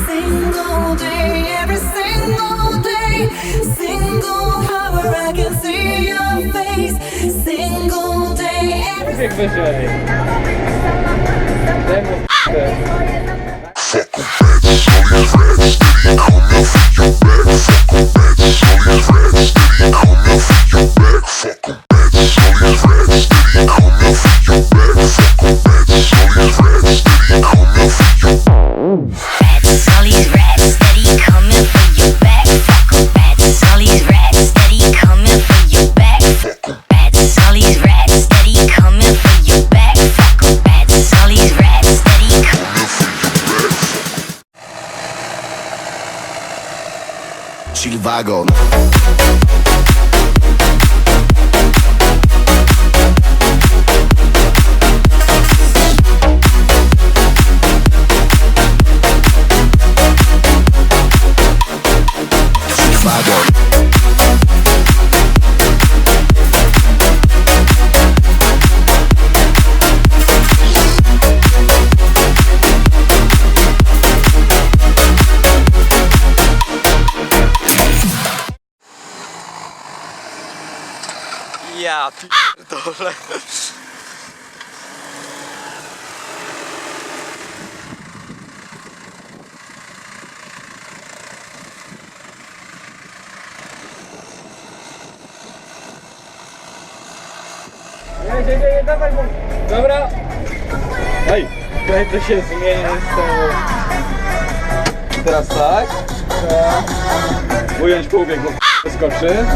Single day, every single day. Single hour I can see your face. Single day, every Bieg wyżej. Dęba Chillwagon. Ja pierdolę. Nie, dawaj, bo... Dobra. Ej, to się zmieni z tą... Teraz tak. Ująć półbieg, bo wyskoczy.